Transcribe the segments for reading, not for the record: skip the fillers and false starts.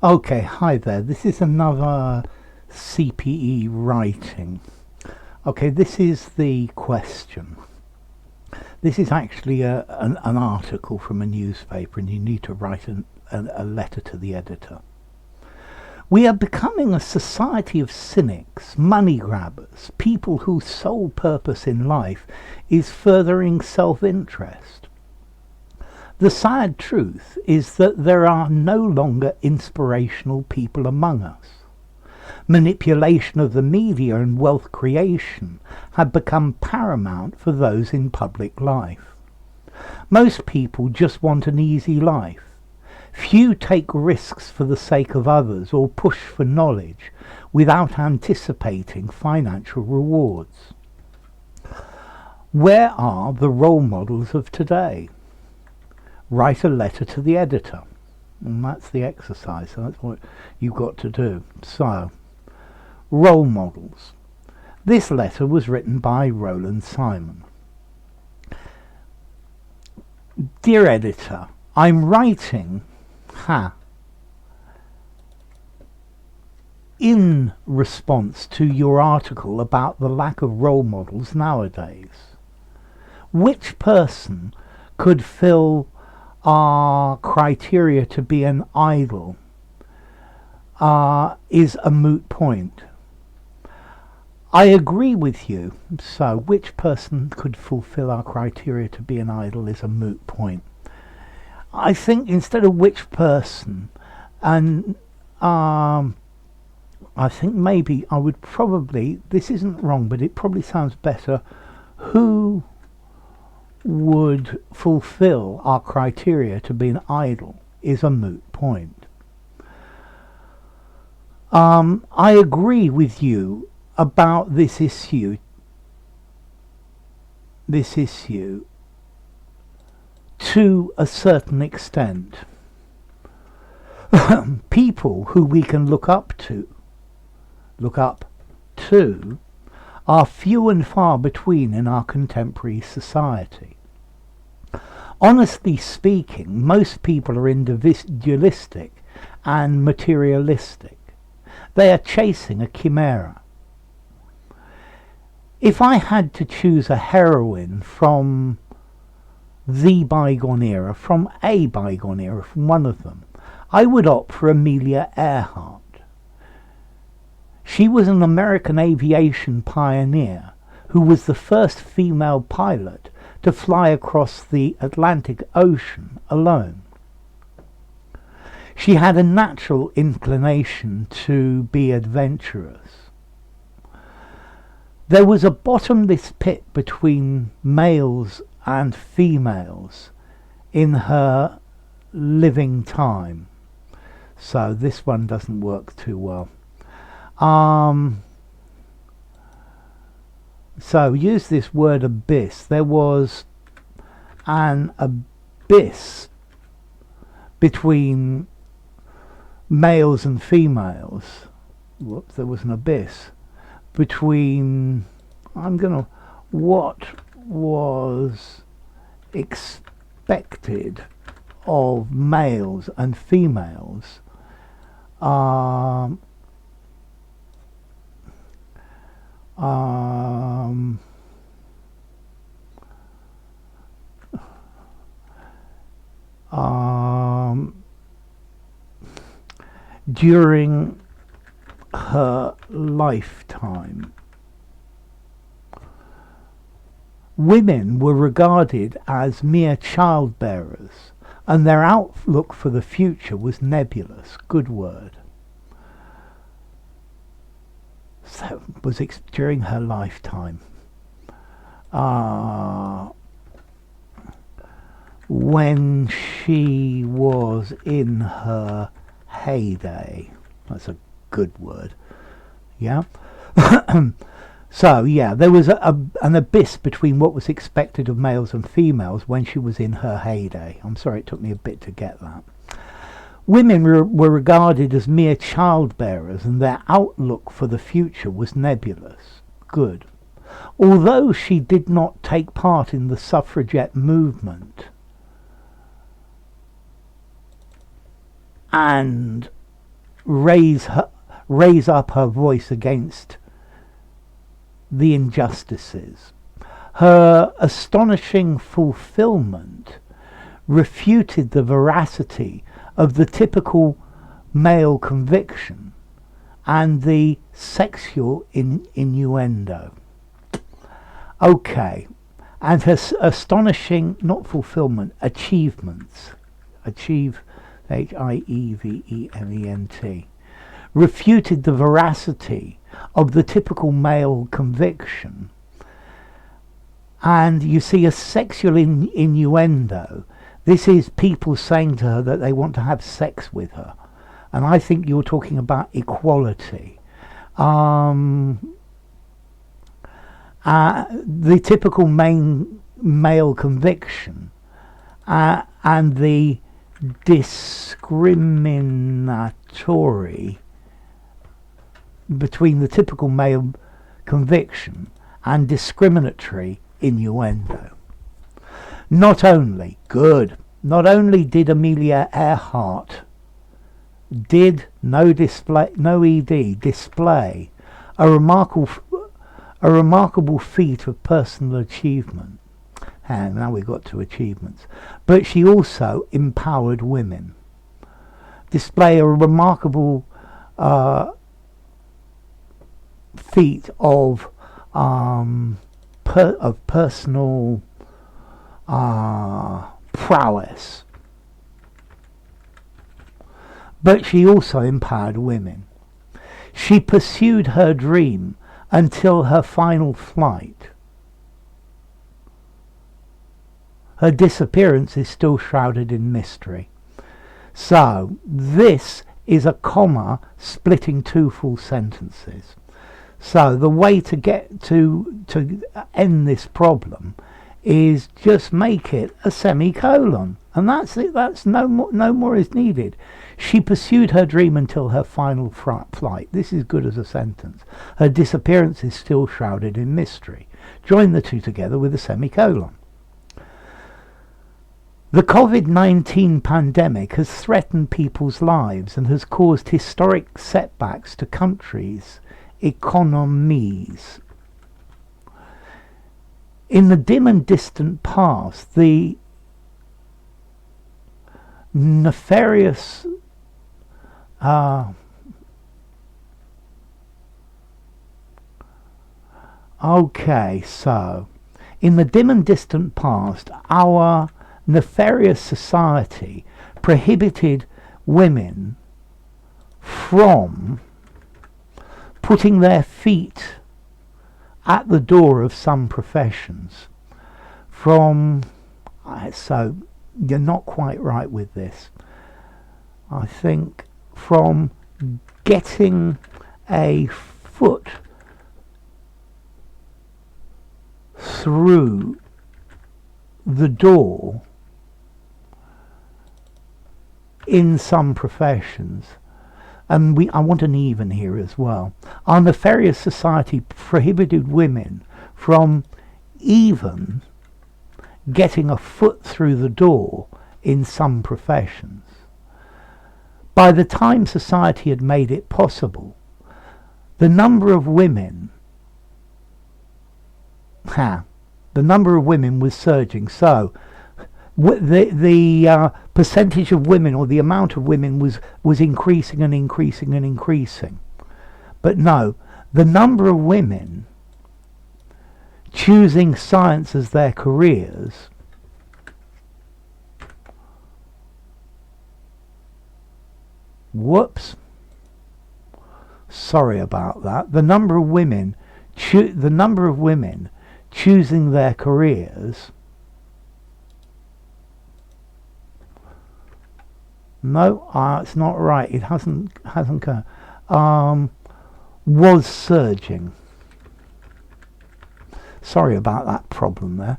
Okay, hi there. This is another CPE writing. Okay, this is the question. This is actually an article from a newspaper, and you need to write a letter to the editor. We are becoming a society of cynics, money grabbers, people whose sole purpose in life is furthering self-interest. The sad truth is that there are no longer inspirational people among us. Manipulation of the media and wealth creation have become paramount for those in public life. Most people just want an easy life. Few take risks for the sake of others or push for knowledge without anticipating financial rewards. Where are the role models of today? Write a letter to the editor. And that's the exercise. So that's what you've got to do. So, role models. This letter was written by Roland Simon. Dear editor, I'm writing in response to your article about the lack of role models nowadays. Which person could fill our criteria to be an idol is a moot point. I agree with you. So, which person could fulfill our criteria to be an idol is a moot point. I think instead of which person, and I think maybe I would probably, this isn't wrong, but it probably sounds better, who would fulfill our criteria to be an idol is a moot point. I agree with you about this issue to a certain extent. People who we can look up to are few and far between in our contemporary society. Honestly speaking, most people are individualistic and materialistic. They are chasing a chimera. If I had to choose a heroine from the bygone era, from a bygone era, from one of them, I would opt for Amelia Earhart. She was an American aviation pioneer who was the first female pilot to fly across the Atlantic Ocean alone. She had a natural inclination to be adventurous. There was a bottomless pit between males and females in her living time. So this one doesn't work too well. So use this word abyss. There was an abyss between males and females. Whoops, there was an abyss between what was expected of males and females during her lifetime. Women were regarded as mere childbearers, and their outlook for the future was nebulous. Good word. So was during her lifetime. When she was in her heyday. That's a good word. Yeah. So yeah, there was an abyss between what was expected of males and females when she was in her heyday. I'm sorry it took me a bit to get that. Women were regarded as mere childbearers, and their outlook for the future was nebulous. Good. Although she did not take part in the suffragette movement and raise up her voice against the injustices. Her astonishing fulfillment refuted the veracity of the typical male conviction and the sexual innuendo. Okay, and her astonishing, not fulfillment, achievements, Hievement, refuted the veracity of the typical male conviction. And you see a sexual innuendo. This is people saying to her that they want to have sex with her. And I think you're talking about equality. The typical male conviction and the discriminatory between the typical male conviction and discriminatory innuendo. Not only did Amelia Earhart display a remarkable feat of personal achievement. And now we got to achievements. But she also empowered women. Display a remarkable feat of personal prowess. But she also empowered women. She pursued her dream until her final flight. Her disappearance is still shrouded in mystery. So, this is a comma splitting two full sentences. So, the way to get to end this problem is just make it a semicolon. And that's it. That's no more is needed. She pursued her dream until her final flight. This is good as a sentence. Her disappearance is still shrouded in mystery. Join the two together with a semicolon. The COVID-19 pandemic has threatened people's lives and has caused historic setbacks to countries' economies. In the dim and distant past, the nefarious in the dim and distant past, our nefarious society prohibited women from putting their feet at the door of some professions. So you're not quite right with this. I think from getting a foot through the door in some professions, and I want an even here as well. Our nefarious society prohibited women from even getting a foot through the door in some professions. By the time society had made it possible, the number of women was surging. So the percentage of women, or the amount of women, was increasing and increasing and increasing. But no, the number of women choosing science as their careers sorry about that. The number of women choosing their careers it's not right. It hasn't was surging. Sorry about that problem there.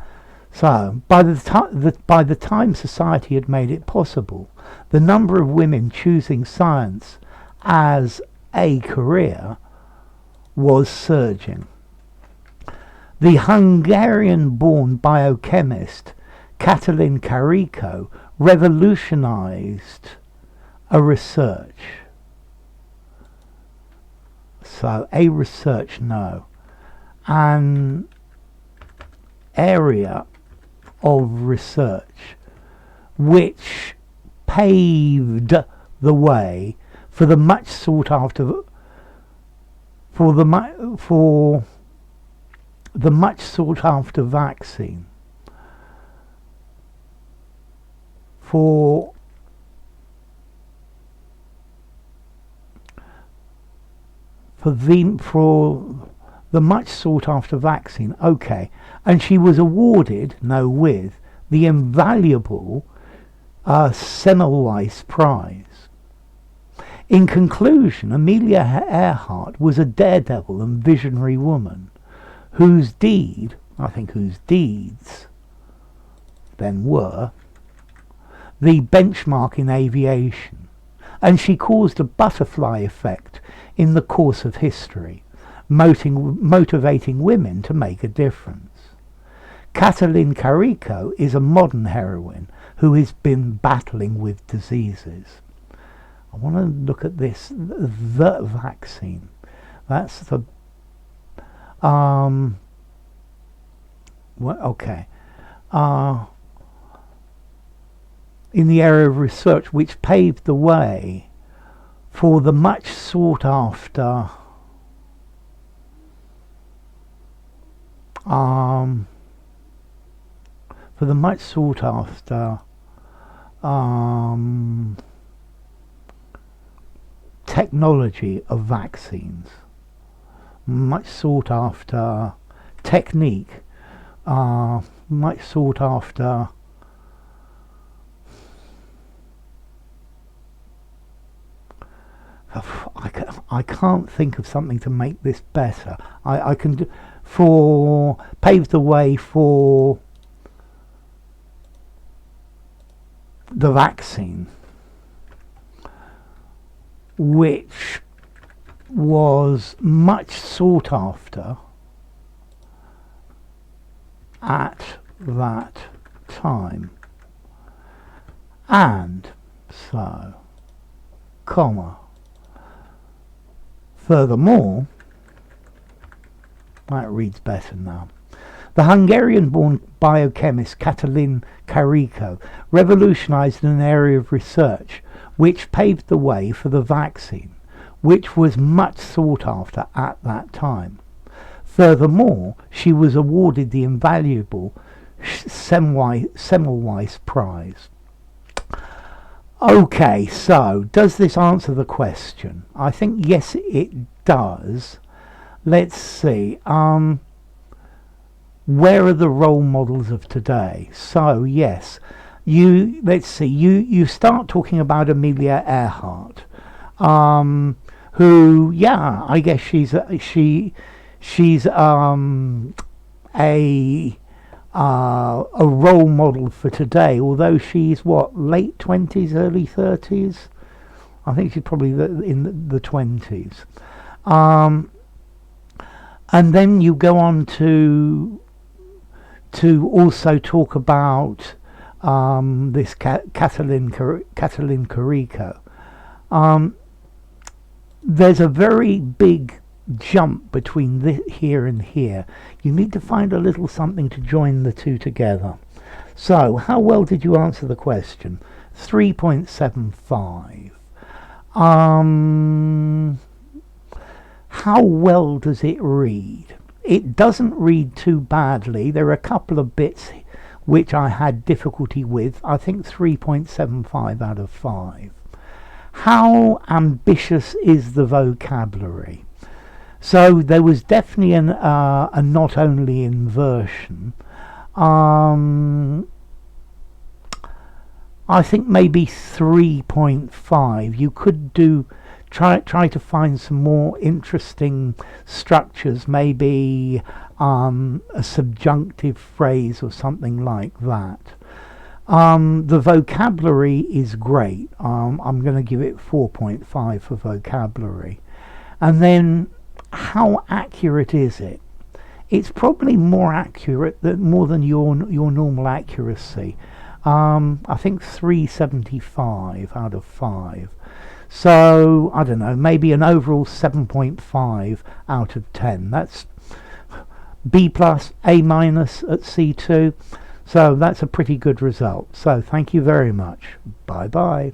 So, by the time society had made it possible, the number of women choosing science as a career was surging. The Hungarian-born biochemist Katalin Karikó revolutionized a research. So a research, no. An area of research which paved the way for the much sought after vaccine, for the much sought after vaccine. Okay, and she was awarded, with the invaluable Semmelweis Prize. In conclusion, Amelia Earhart was a daredevil and visionary woman whose deeds then were the benchmark in aviation, and she caused a butterfly effect in the course of history, motivating women to make a difference. Katalin Kariko is a modern heroine who has been battling with diseases. I want to look at this, the vaccine. That's the in the area of research which paved the way for the much sought after technology of vaccines, much sought after technique, much sought after I can't think of something to make this better. I can do pave the way for the vaccine, which was much sought after at that time, and so, furthermore, that reads better now. The Hungarian-born biochemist Katalin Kariko revolutionized an area of research which paved the way for the vaccine, which was much sought after at that time. Furthermore, she was awarded the invaluable Semmelweis Prize. Okay, so does this answer the question? I think yes, it does. Let's see. Where are the role models of today? So yes, let's see. You start talking about Amelia Earhart, who, yeah, I guess she's a role model for today, although she's late 20s, early 30s. I think she's probably in the 20s. And then you go on to also talk about this Katalin Kariko. There's a very big jump between here and here. You need to find a little something to join the two together. So, how well did you answer the question? 3.75. How well does it read? It doesn't read too badly. There are a couple of bits which I had difficulty with. I think 3.75 out of 5. How ambitious is the vocabulary? So there was definitely a not only inversion. I think maybe 3.5. You could try to find some more interesting structures, maybe a subjunctive phrase or something like that. The vocabulary is great. I'm going to give it 4.5 for vocabulary. And then, how accurate is it? It's probably more than your normal accuracy. I think 3.75 out of 5. So I don't know, maybe an overall 7.5 out of 10. That's B plus, A minus at C2. So that's a pretty good result. So thank you very much. Bye bye.